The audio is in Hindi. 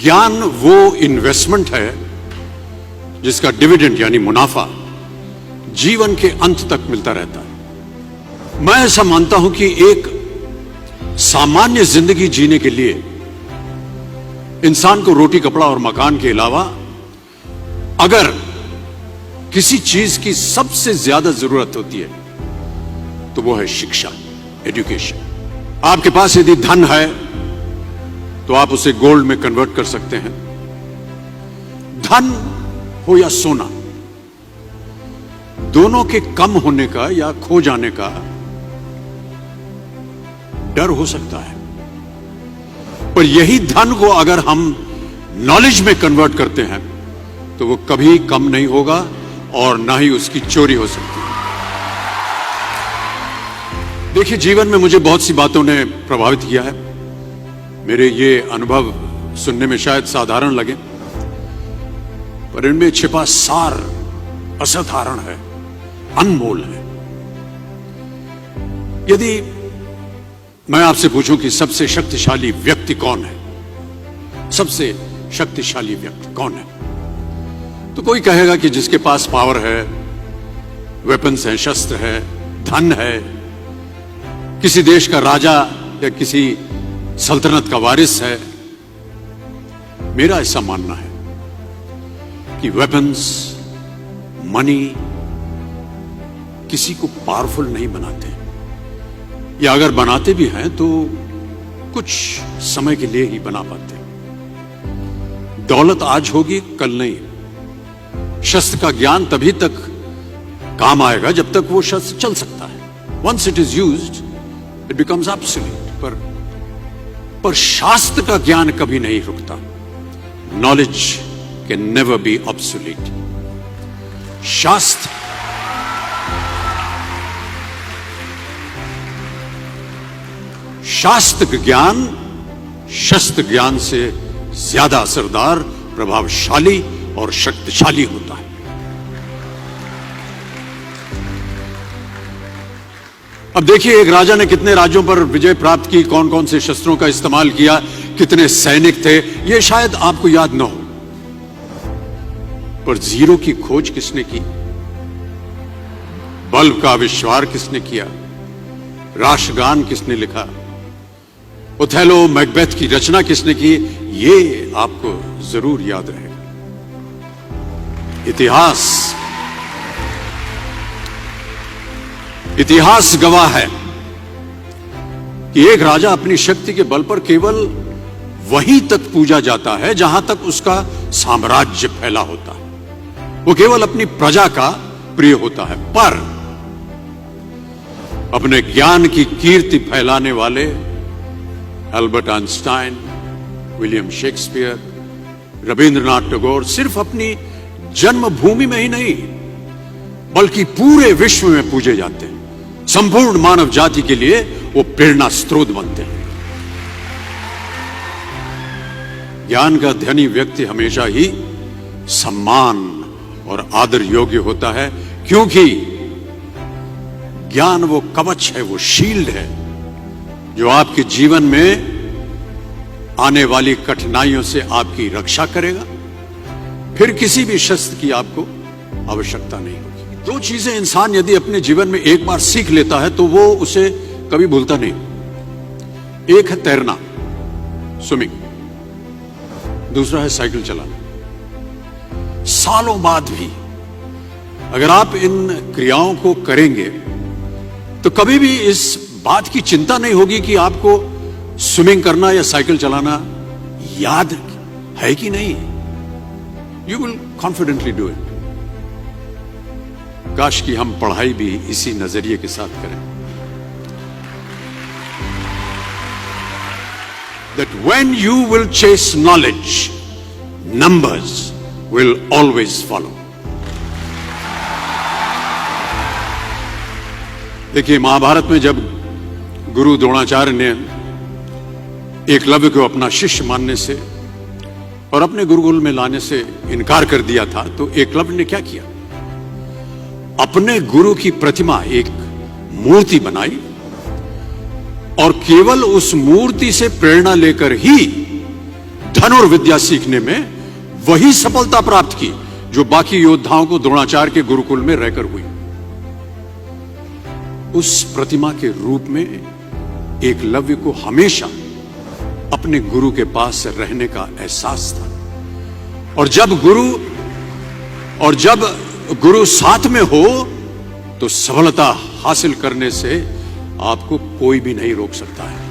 ज्ञान वो इन्वेस्टमेंट है जिसका डिविडेंड यानी मुनाफा जीवन के अंत तक मिलता रहता है। मैं ऐसा मानता हूं कि एक सामान्य जिंदगी जीने के लिए इंसान को रोटी कपड़ा और मकान के अलावा अगर किसी चीज की सबसे ज्यादा जरूरत होती है तो वो है शिक्षा, एजुकेशन। आपके पास यदि धन है तो आप उसे गोल्ड में कन्वर्ट कर सकते हैं। धन हो या सोना, दोनों के कम होने का या खो जाने का डर हो सकता है, पर यही धन को अगर हम नॉलेज में कन्वर्ट करते हैं तो वो कभी कम नहीं होगा और ना ही उसकी चोरी हो सकती है। देखिए, जीवन में मुझे बहुत सी बातों ने प्रभावित किया है। मेरे ये अनुभव सुनने में शायद साधारण लगे, पर इनमें छिपा सार असाधारण है, अनमोल है। यदि मैं आपसे पूछूं कि सबसे शक्तिशाली व्यक्ति कौन है, सबसे शक्तिशाली व्यक्ति कौन है, तो कोई कहेगा कि जिसके पास पावर है, वेपन्स हैं, शस्त्र है, धन है, किसी देश का राजा या किसी सल्तनत का वारिस है। मेरा ऐसा मानना है कि वेपन्स, मनी किसी को पावरफुल नहीं बनाते, या अगर बनाते भी हैं तो कुछ समय के लिए ही बना पाते। दौलत आज होगी, कल नहीं। शस्त्र का ज्ञान तभी तक काम आएगा जब तक वो शस्त्र चल सकता है। Once it is used it becomes absolute. पर शास्त्र का ज्ञान कभी नहीं रुकता। Knowledge can never be obsolete. शास्त्र ज्ञान शस्त्र ज्ञान से ज्यादा असरदार, प्रभावशाली और शक्तिशाली होता है। अब देखिए, एक राजा ने कितने राज्यों पर विजय प्राप्त की, कौन कौन से शस्त्रों का इस्तेमाल किया, कितने सैनिक थे, यह शायद आपको याद न हो, पर जीरो की खोज किसने की, बल्ब का आविष्कार किसने किया, राष्ट्रगान किसने लिखा, ओथेलो मैकबेथ की रचना किसने की, ये आपको जरूर याद रहेगा। इतिहास गवाह है कि एक राजा अपनी शक्ति के बल पर केवल वहीं तक पूजा जाता है जहां तक उसका साम्राज्य फैला होता है। वो केवल अपनी प्रजा का प्रिय होता है। पर अपने ज्ञान की कीर्ति फैलाने वाले Albert Einstein, William Shakespeare, Rabindranath Tagore सिर्फ अपनी जन्मभूमि में ही नहीं बल्कि पूरे विश्व में पूजे जाते हैं। संपूर्ण मानव जाति के लिए वो प्रेरणा स्रोत बनते हैं। ज्ञान का धनी व्यक्ति हमेशा ही सम्मान और आदर योग्य होता है, क्योंकि ज्ञान वो कवच है, वो शील्ड है जो आपके जीवन में आने वाली कठिनाइयों से आपकी रक्षा करेगा। फिर किसी भी शस्त्र की आपको आवश्यकता नहीं होगी। दो चीजें इंसान यदि अपने जीवन में एक बार सीख लेता है तो वो उसे कभी भूलता नहीं। एक है तैरना, स्विमिंग, दूसरा है साइकिल चलाना। सालों बाद भी अगर आप इन क्रियाओं को करेंगे तो कभी भी इस बात की चिंता नहीं होगी कि आपको स्विमिंग करना या साइकिल चलाना याद है कि नहीं। You will confidently do it. काश कि हम पढ़ाई भी इसी नजरिए के साथ करें, that when you will chase knowledge, numbers will always follow. देखिए, महाभारत में जब गुरु द्रोणाचार्य ने एकलव्य को अपना शिष्य मानने से और अपने गुरुकुल में लाने से इनकार कर दिया था, तो एकलव्य ने क्या किया? अपने गुरु की प्रतिमा, एक मूर्ति बनाई और केवल उस मूर्ति से प्रेरणा लेकर ही धनुर्विद्या सीखने में वही सफलता प्राप्त की जो बाकी योद्धाओं को द्रोणाचार्य के गुरुकुल में रहकर हुई। उस प्रतिमा के रूप में एकलव्य को हमेशा अपने गुरु के पास रहने का एहसास था। और जब गुरु साथ में हो तो सफलता हासिल करने से आपको कोई भी नहीं रोक सकता है।